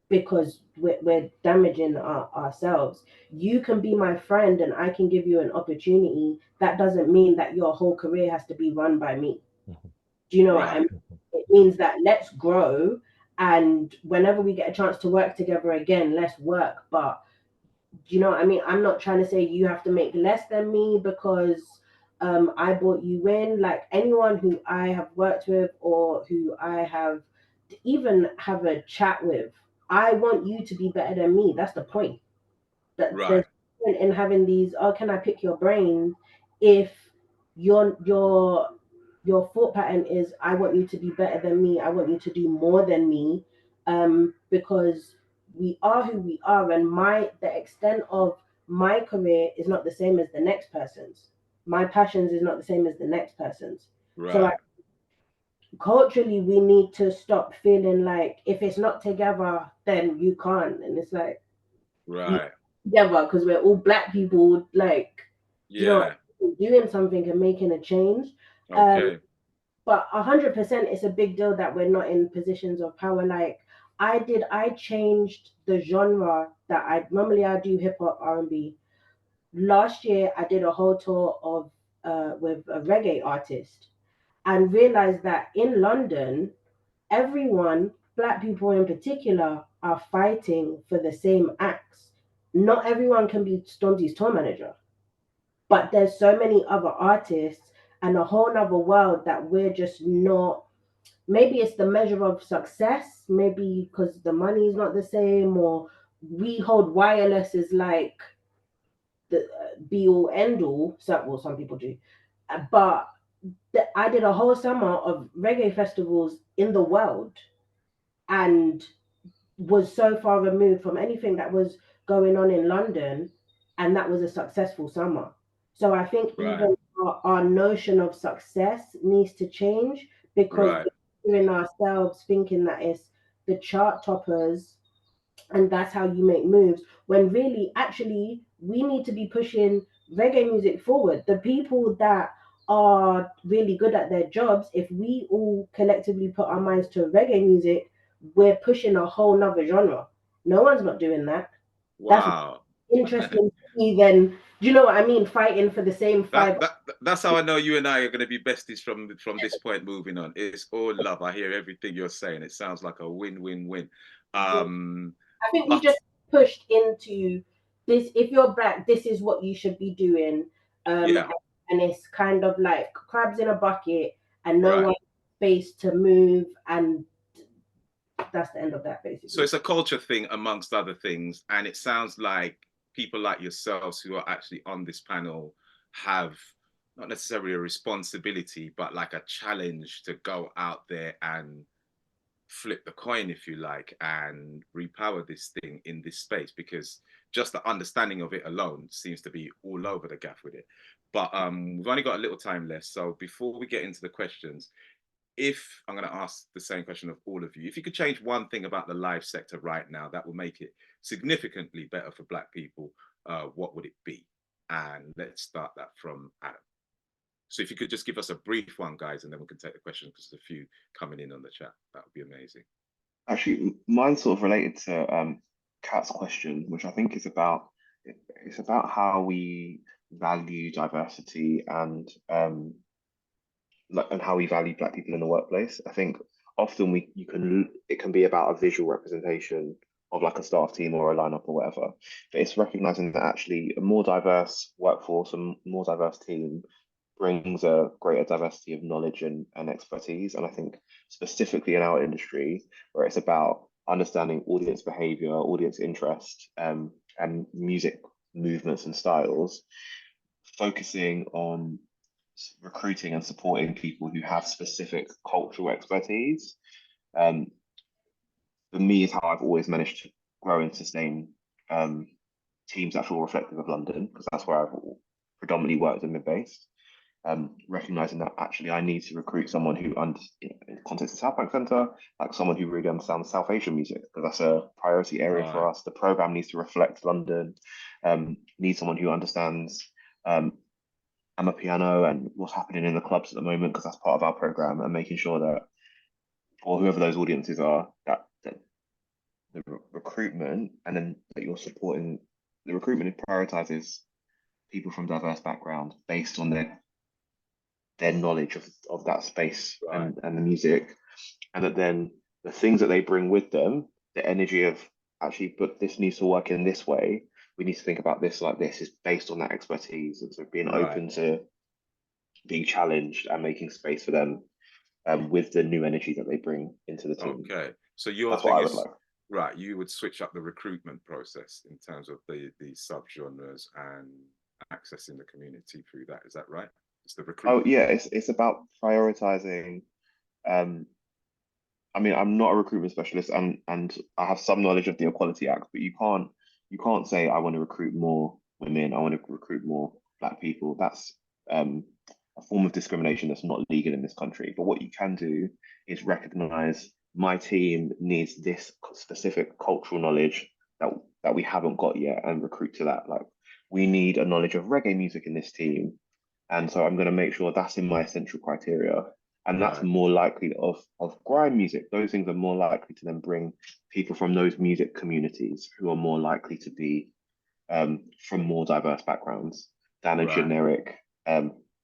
because we're damaging ourselves. You can be my friend and I can give you an opportunity. That doesn't mean that your whole career has to be run by me. Do you know what I mean? It means that let's grow, and whenever we get a chance to work together again, let's work. But do you know what I mean? I'm not trying to say you have to make less than me because I brought you in. Like, anyone who I have worked with or who I have even have a chat with, I want you to be better than me. That's the point. There's a point in having these, oh, can I pick your brain, if your thought pattern is, I want you to be better than me, I want you to do more than me, because we are who we are, and the extent of my career is not the same as the next person's. My passions is not the same as the next person's. So culturally, we need to stop feeling like if it's not together, then you can't. And it's like, together, because we're all Black people, like, you know, doing something and making a change. But 100%, it's a big deal that we're not in positions of power. Like, I changed the genre that I do hip hop, R&B. Last year, I did a whole tour of with a reggae artist, and realized that in London, everyone, Black people in particular, are fighting for the same acts. Not everyone can be Stormzy's tour manager, but there's so many other artists and a whole nother world that we're just not. Maybe it's the measure of success, maybe because the money is not the same, or we hold wireless as like the be all end all. So, well, some people do, but I did a whole summer of reggae festivals in the world, and was so far removed from anything that was going on in London, and that was a successful summer. So I think even our notion of success needs to change, because we're doing ourselves thinking that it's the chart toppers and that's how you make moves, when really, actually, we need to be pushing reggae music forward. The people that are really good at their jobs, if we all collectively put our minds to reggae music, we're pushing a whole nother genre. No one's not doing that. That's interesting to me. Then, do you know what I mean? Fighting for the same five. That's how I know you and I are going to be besties from this point moving on. It's all love. I hear everything you're saying. It sounds like a win-win-win. I think we just pushed into this. If you're Black, this is what you should be doing. And it's kind of like crabs in a bucket, and no one space to move, and that's the end of that, basically. So it's a culture thing amongst other things, and it sounds like people like yourselves who are actually on this panel have not necessarily a responsibility, but like a challenge to go out there and flip the coin, if you like, and repower this thing in this space, because just the understanding of it alone seems to be all over the gaff with it. But we've only got a little time left. So before we get into the questions, if I'm going to ask the same question of all of you, if you could change one thing about the live sector right now that would make it significantly better for Black people, what would it be? And let's start that from Adem. So if you could just give us a brief one, guys, and then we can take the questions, because there's a few coming in on the chat. That would be amazing. Actually, mine's sort of related to Kat's question, which I think is about how we value diversity and how we value Black people in the workplace. I think often it can be about a visual representation of like a staff team or a lineup or whatever, but it's recognizing that actually a more diverse workforce, a more diverse team brings a greater diversity of knowledge and expertise. And I think specifically in our industry, where it's about understanding audience behavior, audience interest, and music movements and styles, focusing on recruiting and supporting people who have specific cultural expertise, for me, is how I've always managed to grow and sustain teams that feel reflective of London, because that's where I've predominantly worked and been based. Recognizing that actually I need to recruit someone who, in the context of Southbank Centre, like someone who really understands South Asian music, because that's a priority area for us. The program needs to reflect London. Need someone who understands Amapiano and what's happening in the clubs at the moment, because that's part of our program, and making sure that for whoever those audiences are, that the recruitment, and then that you're supporting the recruitment, it prioritizes people from diverse backgrounds based on their knowledge of that space Right. and the music, and that then the things that they bring with them, the energy of actually, but this needs to work in this way. We need to think about this like this is based on that expertise, and so being Right. open to being challenged and making space for them with the new energy that they bring into the team. Okay. So your That's what thing I would is, like. right, you would switch up the recruitment process in terms of the subgenres and accessing the community through that. Is that right? It's the Oh recruitment. yeah, it's about prioritizing. I mean, I'm not a recruitment specialist, and I have some knowledge of the Equality Act, but you can't say I want to recruit more women, I want to recruit more Black people. That's a form of discrimination that's not legal in this country. But what you can do is recognize my team needs this specific cultural knowledge that we haven't got yet, and recruit to that. Like, we need a knowledge of reggae music in this team, and so I'm going to make sure that's in my essential criteria, and that's Right. more likely of grime music. Those things are more likely to then bring people from those music communities who are more likely to be from more diverse backgrounds than a Right. generic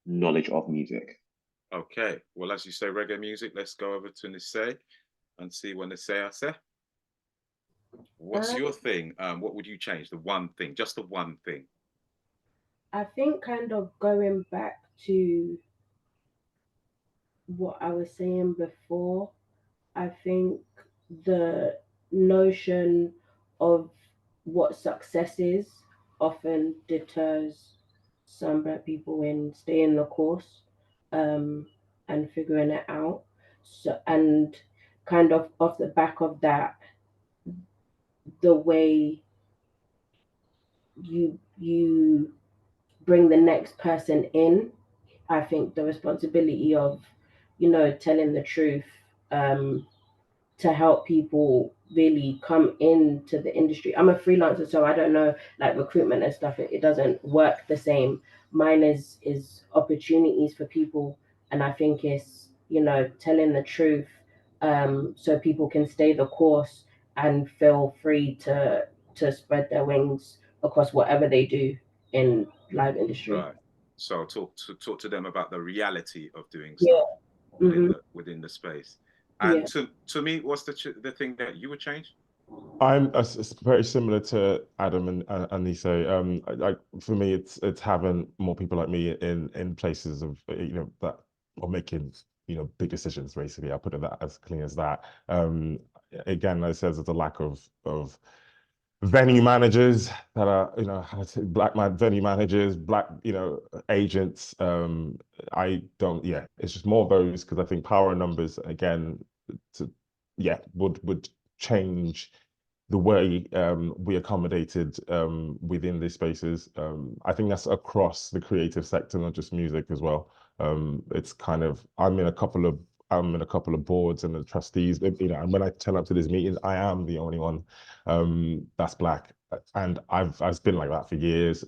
knowledge of music. Okay. Well, as you say, reggae music, let's go over to Neicee and see what Neicee say. What's your thing? What would you change? The one thing, just the one thing. I think kind of going back to what I was saying before, I think the notion of what success is often deters some Black people in staying the course and figuring it out. So, and kind of off the back of that, the way you bring the next person in, I think the responsibility of, telling the truth, to help people really come into the industry. I'm a freelancer, so I don't know, like recruitment and stuff. It doesn't work the same. Mine is opportunities for people, and I think it's telling the truth, so people can stay the course and feel free to spread their wings across whatever they do in live industry. Right. So talk to them about the reality of doing Yeah. stuff within Mhm. the space. Yeah. And to me, what's the thing that you would change? It's very similar to Adam and Neicee. For me, it's having more people like me in places of that are making big decisions. Basically, I'll put it that as clean as that. Again, it says there's a lack of venue managers that are black man venue managers, black agents. I don't. Yeah, it's just more of those, because I think power in numbers again would change the way we accommodated within these spaces. I think that's across the creative sector, not just music as well. It's kind of I'm in a couple of boards and the trustees, and when I turn up to these meetings, I am the only one that's Black, and I've been like that for years.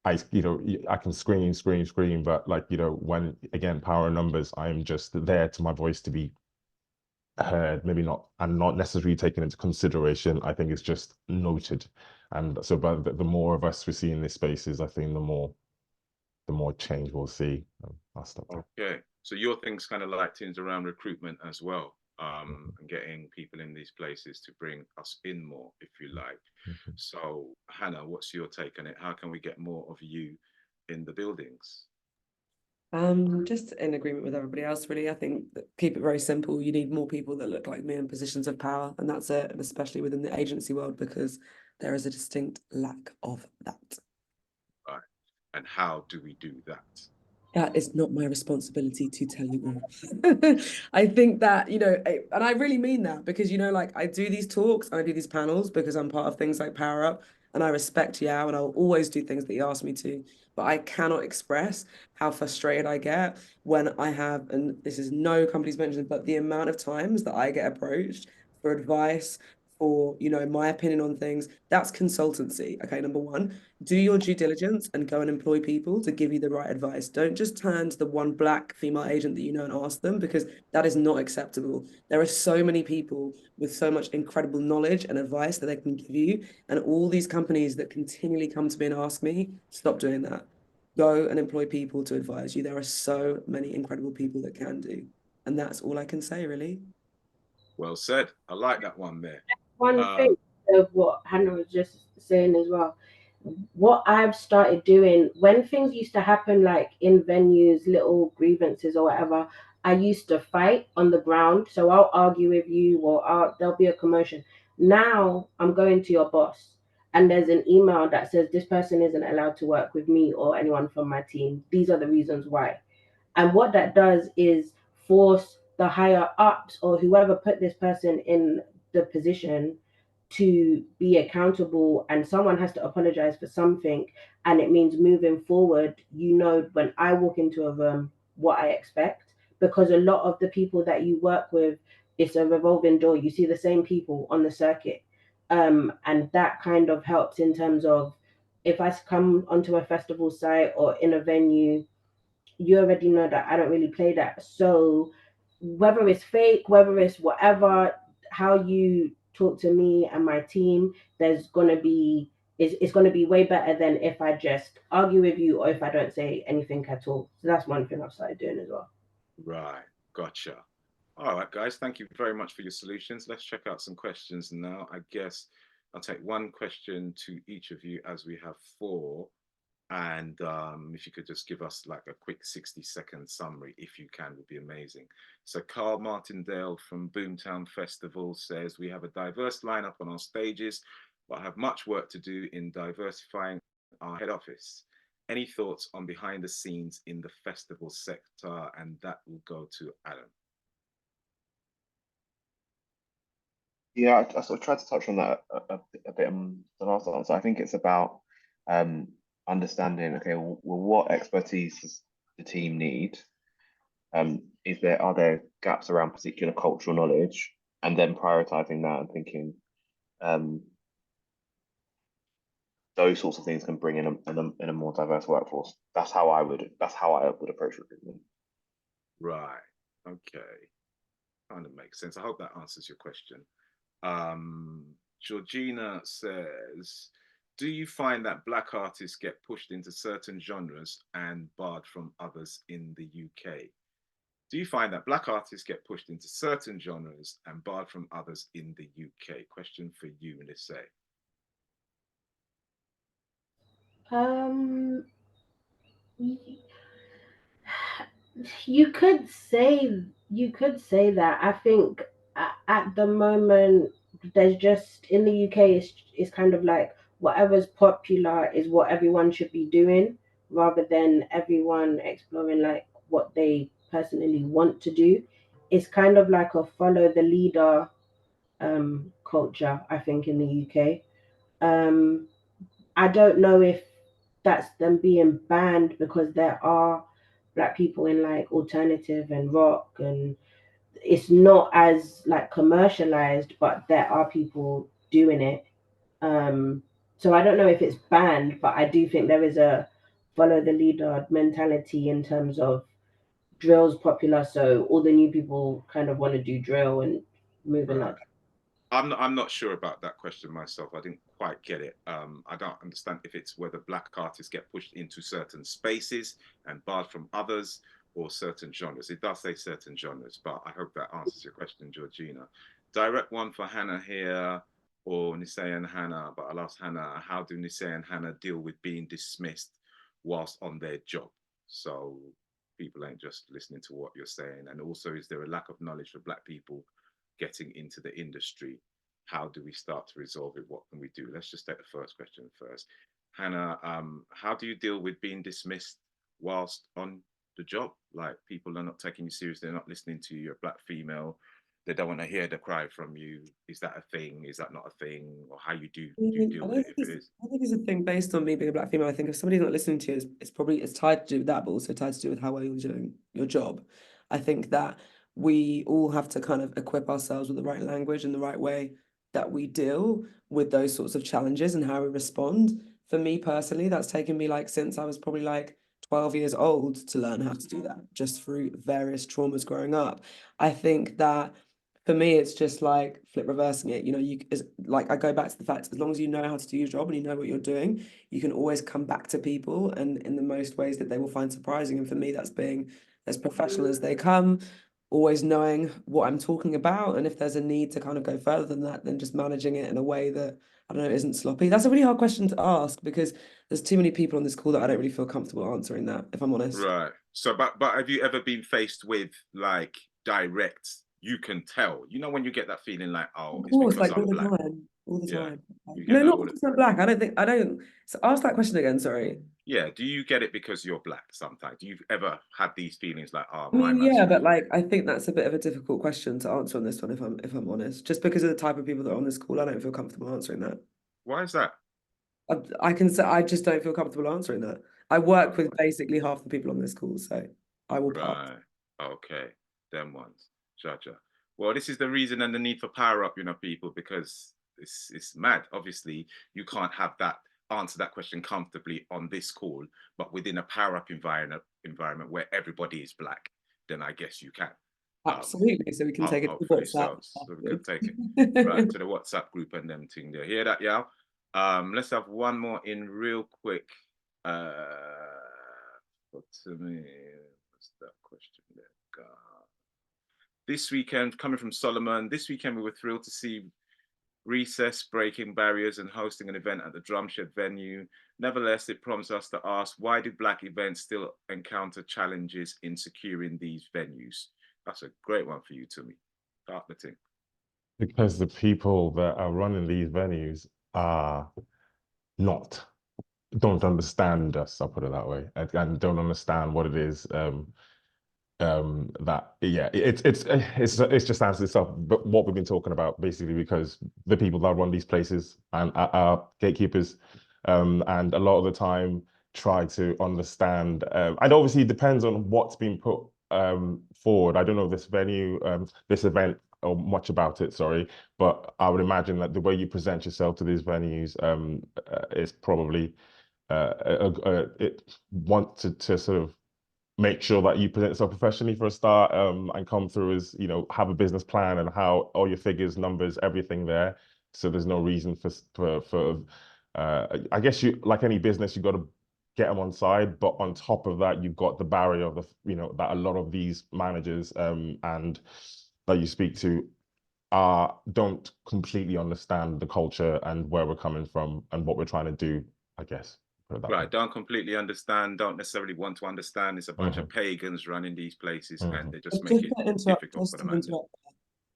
I can scream, but when again power in numbers, I'm just there to my voice to be heard, maybe not, and not necessarily taken into consideration. I think it's just noted, and so but the more of us we see in these spaces, I think the more change we'll see. I'll stop there. Okay, so your thing's kind of like things around recruitment as well, and getting people in these places to bring us in more, if you like. So Hannah, what's your take on it? How can we get more of you in the buildings? Just in agreement with everybody else, really. I think keep it very simple. You need more people that look like me in positions of power, and that's it, and especially within the agency world, because there is a distinct lack of that. Right. And how do we do that? That is not my responsibility to tell you all. I think that, and I really mean that, because, like, I do these talks and I do these panels because I'm part of things like Power Up, and I respect Yao, and I'll always do things that he asked me to, but I cannot express how frustrated I get when I have, and this is no company's mentioned, but the amount of times that I get approached for advice, for, you know, my opinion on things. That's consultancy. Okay, number one, do your due diligence and go and employ people to give you the right advice. Don't just turn to the one black female agent that you know and ask them, because that is not acceptable. There are so many people with so much incredible knowledge and advice that they can give you. And all these companies that continually come to me and ask me, stop doing that. Go and employ people to advise you. There are so many incredible people that can do. And that's all I can say, really. Well said. I like that one there. One thing of what Hannah was just saying as well, what I've started doing when things used to happen, like in venues, little grievances or whatever, I used to fight on the ground. So I'll argue with you, or there'll be a commotion. Now I'm going to your boss, and there's an email that says this person isn't allowed to work with me or anyone from my team. These are the reasons why. And what that does is force the higher ups or whoever put this person in the position to be accountable, and someone has to apologize for something. And it means moving forward, you know, when I walk into a room, what I expect, because a lot of the people that you work with, it's a revolving door. You see the same people on the circuit. And that kind of helps in terms of if I come onto a festival site or in a venue, you already know that I don't really play that. So whether it's fake, whether it's whatever, how you talk to me and my team, there's gonna be it's gonna be way better than if I just argue with you or if I don't say anything at all. So that's one thing I've started doing as well. Right, gotcha. All right, guys, thank you very much for your solutions. Let's check out some questions now. I guess I'll take one question to each of you as we have four. And if you could just give us like a quick 60-second summary, if you can, would be amazing. So Carl Martindale from Boomtown Festival says, we have a diverse lineup on our stages, but have much work to do in diversifying our head office. Any thoughts on behind the scenes in the festival sector? And that will go to Adam. Yeah, I sort of tried to touch on that a bit in the last answer. I think it's about understanding, okay, well, what expertise does the team need? Are there gaps around particular cultural knowledge, and then prioritizing that and thinking those sorts of things can bring in a more diverse workforce. That's how I would approach recruitment. Right. Okay. Kind of makes sense. I hope that answers your question. Georgina says, do you find that Black artists get pushed into certain genres and barred from others in the UK? Do you find that Black artists get pushed into certain genres and barred from others in the UK? Question for you, Neicee. You could say that. I think at the moment there's just in the UK it's kind of like whatever's popular is what everyone should be doing, rather than everyone exploring like what they personally want to do. It's kind of like a follow the leader culture, I think, in the UK. I don't know if that's them being banned, because there are Black people in like alternative and rock, and it's not as like commercialized, but there are people doing it. So I don't know if it's banned, but I do think there is a follow the leader mentality in terms of drill's popular, so all the new people kind of want to do drill and moving Right. like. I'm not sure about that question myself. I didn't quite get it. I don't understand if it's whether Black artists get pushed into certain spaces and barred from others, or certain genres. It does say certain genres, but I hope that answers your question, Georgina. Direct one for Hannah here, or Neicee and Hannah, but I'll ask Hannah, how do Neicee and Hannah deal with being dismissed whilst on their job? So people ain't just listening to what you're saying. And also, is there a lack of knowledge for Black people getting into the industry? How do we start to resolve it? What can we do? Let's just take the first question first. Hannah, how do you deal with being dismissed whilst on the job? Like, people are not taking you serious, they're not listening to you, you're a Black female, they don't want to hear the cry from you. Is that a thing? Is that not a thing? Or how you do you deal with it if it is? I think it's a thing based on me being a Black female. I think if somebody's not listening to you, it's tied to do with that, but also tied to do with how well you're doing your job. I think that we all have to kind of equip ourselves with the right language and the right way that we deal with those sorts of challenges and how we respond. For me personally, that's taken me like since I was probably like 12 years old to learn how to do that, just through various traumas growing up. I think that for me, it's just like flip reversing it. You know, like I go back to the fact, as long as you know how to do your job and you know what you're doing, you can always come back to people and in the most ways that they will find surprising. And for me, that's being as professional as they come, always knowing what I'm talking about. And if there's a need to kind of go further than that, then just managing it in a way that, I don't know, isn't sloppy. That's a really hard question to ask because there's too many people on this call that I don't really feel comfortable answering that, if I'm honest. Right. So, but have you ever been faced with like direct, you can tell, you know, when you get that feeling like, oh, Of it's course, because like I'm all the black. time, all the Yeah, time. you get No, that not all the because I'm black. I don't. So ask that question again. Sorry. Yeah. Do you get it because you're black sometimes? Do you ever have these feelings like, oh, I my mean, man's yeah, but like I think that's a bit of a difficult question to answer on this one, if I'm honest. Just because of the type of people that are on this call, I don't feel comfortable answering that. Why is that? I can say I just don't feel comfortable answering that. I work with basically half the people on this call, so I will pass. Right. Okay. Them ones. Jaja. Well, this is the reason and the need for power up, you know, people, because it's mad. Obviously, you can't have that answer that question comfortably on this call, but within a power up environment where everybody is black, then I guess you can. Absolutely. So we can take it to Hopefully WhatsApp. so we can take it right to the WhatsApp group and them thing there. Hear that, y'all? Let's have one more in real quick. To me, what's that question there? God. This weekend, coming from Solomon, this weekend we were thrilled to see Recess breaking barriers and hosting an event at the Drumshed venue. Nevertheless, it prompts us to ask, why do Black events still encounter challenges in securing these venues? That's a great one for you, Tumi. Start the thing. Because the people that are running these venues are don't understand us, I'll put it that way, and don't understand what it is that it's just answers itself. But what we've been talking about basically, because the people that run these places and are gatekeepers, and a lot of the time try to understand. And obviously it depends on what's been put forward. I don't know this venue, this event, or much about it. Sorry, but I would imagine that the way you present yourself to these venues is probably it want to sort of make sure that you present yourself professionally for a start, and come through as, you know, have a business plan and how all your figures, numbers, everything there. So there's no reason for I guess you, like any business, you got to get them on side, but on top of that, you've got the barrier of the, you know, that a lot of these managers and that you speak to don't completely understand the culture and where we're coming from and what we're trying to do, I guess. Right, don't completely understand, don't necessarily want to understand. It's a bunch of pagans running these places and they just make it difficult for the man.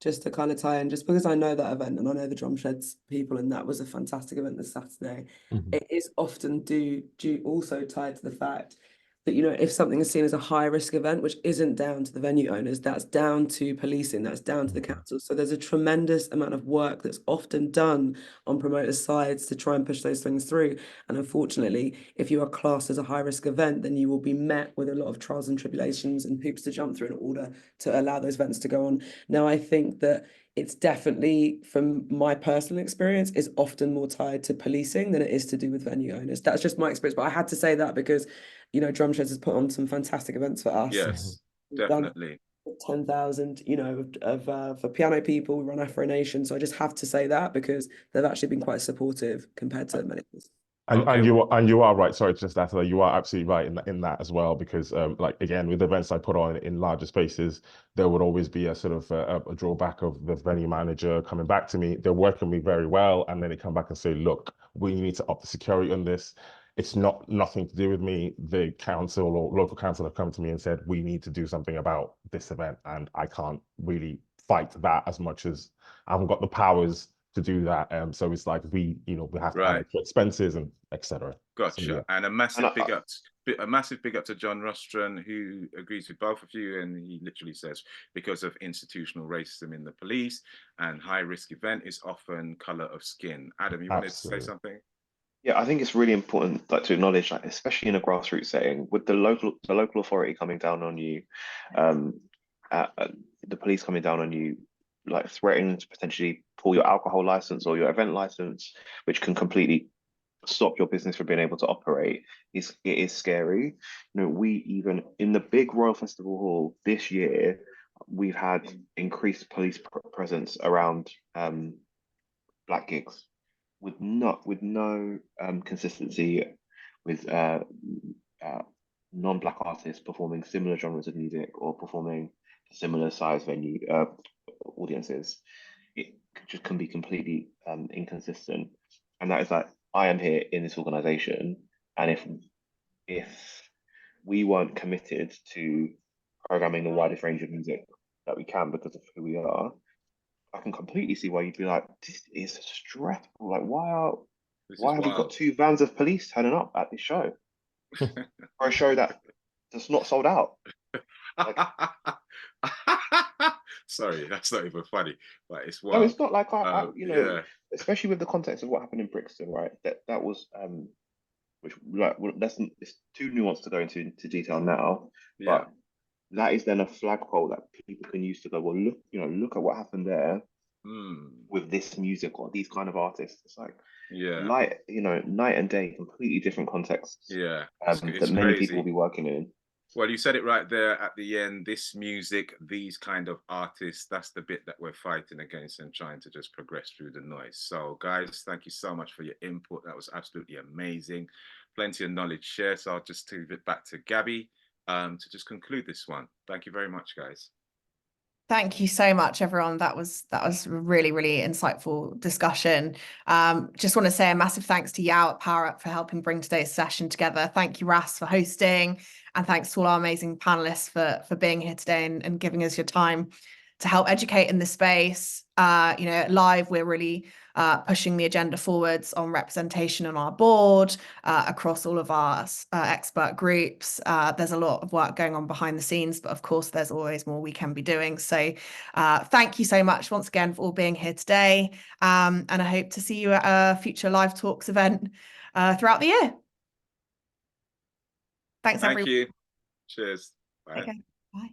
Just to kind of tie in, just because I know that event and I know the Drumsheds people, and that was a fantastic event this Saturday, it is often due also tied to the fact that, you know, if something is seen as a high risk event, which isn't down to the venue owners, that's down to policing, that's down to the council. So there's a tremendous amount of work that's often done on promoters' sides to try and push those things through. And unfortunately, if you are classed as a high risk event, then you will be met with a lot of trials and tribulations and hoops to jump through in order to allow those events to go on. Now, I think that it's definitely, from my personal experience, is often more tied to policing than it is to do with venue owners. That's just my experience, but I had to say that because, you know, Drumsheds has put on some fantastic events for us. Yes, definitely. 10,000, you know, for piano people, we run Afro Nation. So I just have to say that because they've actually been quite supportive compared to many others. And you are right. Sorry, just after that, you are absolutely right in that as well. Because like again, with events I put on in larger spaces, there would always be a sort of a drawback of the venue manager coming back to me. They're working me very well, and then they come back and say, "Look, we need to up the security on this." It's nothing to do with me. The council or local council have come to me and said, "We need to do something about this event," and I can't really fight that as much as I haven't got the powers to do that. So it's like we have to add expenses and etc. Gotcha. So, yeah. And a massive big up to John Rostron, who agrees with both of you, and he literally says, because of institutional racism in the police and high risk event is often color of skin. Adam, you wanted to say something? Yeah, I think it's really important, like, to acknowledge, like, especially in a grassroots setting, with the local authority coming down on you, the police coming down on you, like threaten to potentially pull your alcohol license or your event license, which can completely stop your business from being able to operate. It is scary. You know, we even in the big Royal Festival Hall this year, we've had increased police presence around black gigs with no consistency with non-black artists performing similar genres of music or performing similar size venue audiences. It just can be completely inconsistent, and that is like, I am here in this organization, and if we weren't committed to programming the widest range of music that we can because of who we are, I can completely see why you'd be like, this is stressful. Like, why have we got 2 vans of police turning up at this show for a show that's not sold out? Like, sorry, that's not even funny, but it's no, wild. it's not like you know, Yeah, especially with the context of what happened in Brixton, right? That was which like it's too nuanced to go into detail now, yeah. but that is then a flagpole that people can use to go, well, look at what happened there with this music or these kind of artists. It's like, Yeah, night and day, completely different contexts. yeah. That It's many crazy. people will be working in. Well, you said it right there at the end. This music, these kind of artists, that's the bit that we're fighting against and trying to just progress through the noise. So, guys, thank you so much for your input. That was absolutely amazing. Plenty of knowledge shared. So I'll just leave it back to Gabby to just conclude this one. Thank you very much, guys. Thank you so much, everyone. That was a really, really insightful discussion. Just want to say a massive thanks to Yao at Power Up for helping bring today's session together. Thank you, Ras, for hosting, and thanks to all our amazing panelists for being here today and giving us your time to help educate in this space. Live, we're really pushing the agenda forwards on representation on our board across all of our expert groups. There's a lot of work going on behind the scenes, but of course, there's always more we can be doing. So thank you so much once again for all being here today. And I hope to see you at a future Live Talks event throughout the year. Thanks, everyone. Thank you. Cheers. Bye. Okay. Bye.